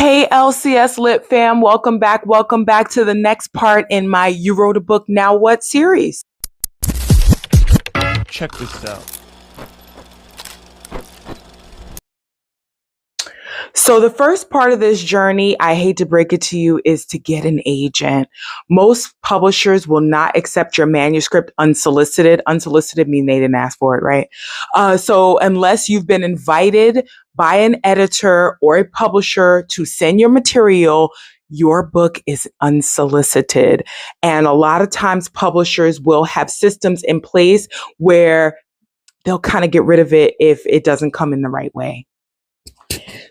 Hey, LCS Lit fam, welcome back. Welcome back to the next part in my You Wrote a Book, Now What series. Check this out. So the first part of this journey, I hate to break it to you, is to get an agent. Most publishers will not accept your manuscript unsolicited. Unsolicited mean they didn't ask for it, right? So unless you've been invited by an editor or a publisher to send your material, your book is unsolicited. And a lot of times publishers will have systems in place where they'll kind of get rid of it if it doesn't come in the right way.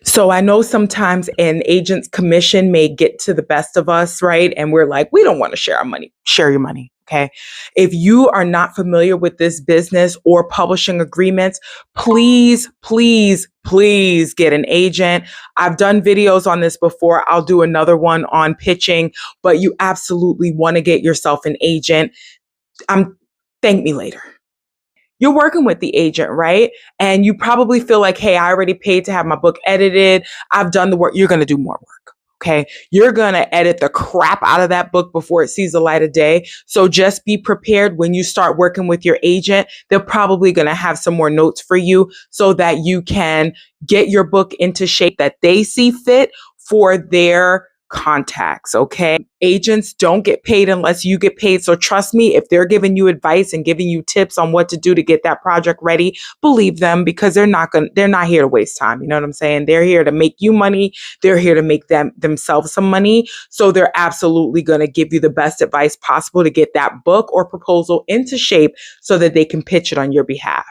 So I know sometimes an agent's commission may get to the best of us, right? And we're like, we don't want to share our money. Share your money. Okay. If you are not familiar with this business or publishing agreements, please get an agent. I've done videos on this before. I'll do another one on pitching, but you absolutely want to get yourself an agent. Thank me later. You're working with the agent, right? And you probably feel like, hey, I already paid to have my book edited. I've done the work. You're going to do more work. Okay. You're going to edit the crap out of that book before it sees the light of day. So just be prepared when you start working with your agent. They're probably going to have some more notes for you so that you can get your book into shape that they see fit for their contacts. Okay. Agents don't get paid unless you get paid. So trust me, if they're giving you advice and giving you tips on what to do to get that project ready, believe them, because they're not here to waste time. You know what I'm saying? They're here to make you money. They're here to make themselves some money. So they're absolutely going to give you the best advice possible to get that book or proposal into shape so that they can pitch it on your behalf.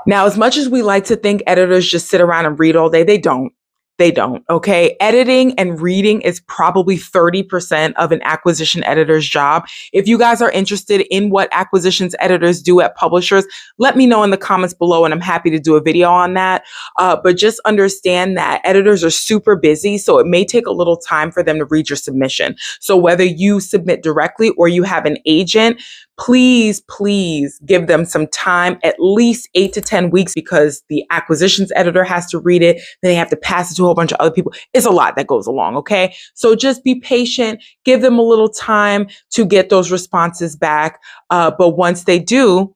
Now, as much as we like to think editors just sit around and read all day, they don't. They don't. Okay. Editing and reading is probably 30% of an acquisition editor's job. If you guys are interested in what acquisitions editors do at publishers, let me know in the comments below and I'm happy to do a video on that. But just understand that editors are super busy. So it may take a little time for them to read your submission. So whether you submit directly or you have an agent, please give them some time, at least 8 to 10 weeks, because the acquisitions editor has to read it. Then they have to pass it to a whole bunch of other people. It's a lot that goes along. Okay. So just be patient, give them a little time to get those responses back. But once they do,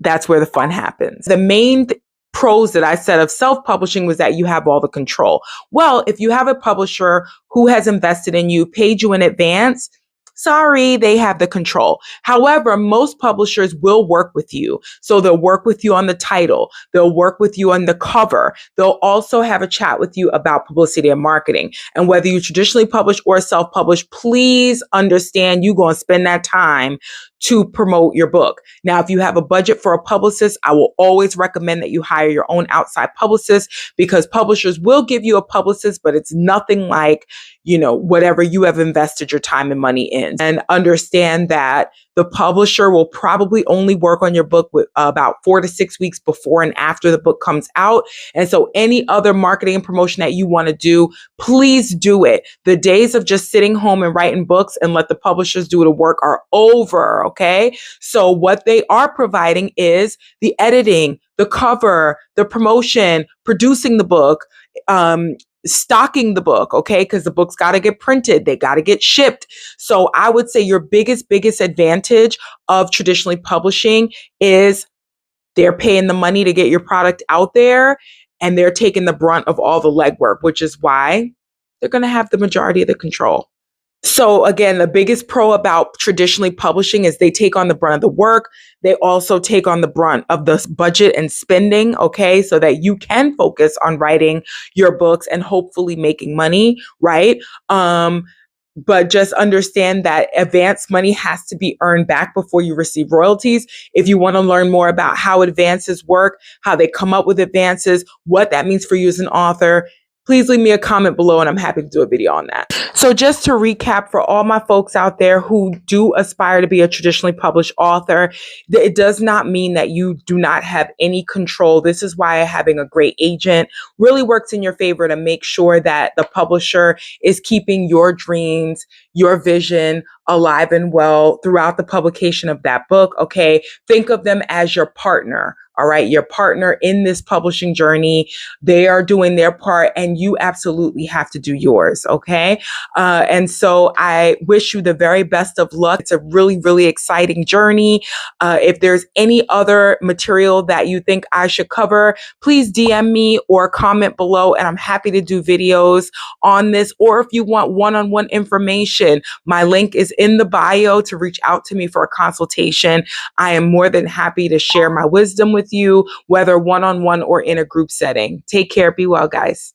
that's where the fun happens. The main pros that I said of self-publishing was that you have all the control. Well, if you have a publisher who has invested in you, paid you in advance, sorry, they have the control. However, most publishers will work with you. So they'll work with you on the title. They'll work with you on the cover. They'll also have a chat with you about publicity and marketing. And whether you traditionally publish or self-publish, please understand you're going to spend that time to promote your book. Now, if you have a budget for a publicist, I will always recommend that you hire your own outside publicist, because publishers will give you a publicist, but it's nothing like, whatever you have invested your time and money in. And understand that the publisher will probably only work on your book with about 4 to 6 weeks before and after the book comes out. And so any other marketing and promotion that you want to do, please do it. The days of just sitting home and writing books and let the publishers do the work are over. Okay. So what they are providing is the editing, the cover, the promotion, producing the book, stocking the book, okay? Because the book's got to get printed. They got to get shipped. So I would say your biggest advantage of traditionally publishing is they're paying the money to get your product out there, and they're taking the brunt of all the legwork, which is why they're going to have the majority of the control. So again, the biggest pro about traditionally publishing is they take on the brunt of the work. They also take on the brunt of the budget and spending, okay, so that you can focus on writing your books and hopefully making money, right? But just understand that advance money has to be earned back before you receive royalties. If you want to learn more about how advances work, how they come up with advances, what that means for you as an author, please leave me a comment below and I'm happy to do a video on that. So just to recap for all my folks out there who do aspire to be a traditionally published author, it does not mean that you do not have any control. This is why having a great agent really works in your favor, to make sure that the publisher is keeping your dreams, your vision alive and well throughout the publication of that book. Okay. Think of them as your partner. All right. Your partner in this publishing journey, they are doing their part and you absolutely have to do yours. Okay. And so I wish you the very best of luck. It's a really, really exciting journey. If there's any other material that you think I should cover, please DM me or comment below, and I'm happy to do videos on this. Or if you want one-on-one information, my link is in the bio to reach out to me for a consultation. I am more than happy to share my wisdom with you, whether one-on-one or in a group setting. Take care. Be well, guys.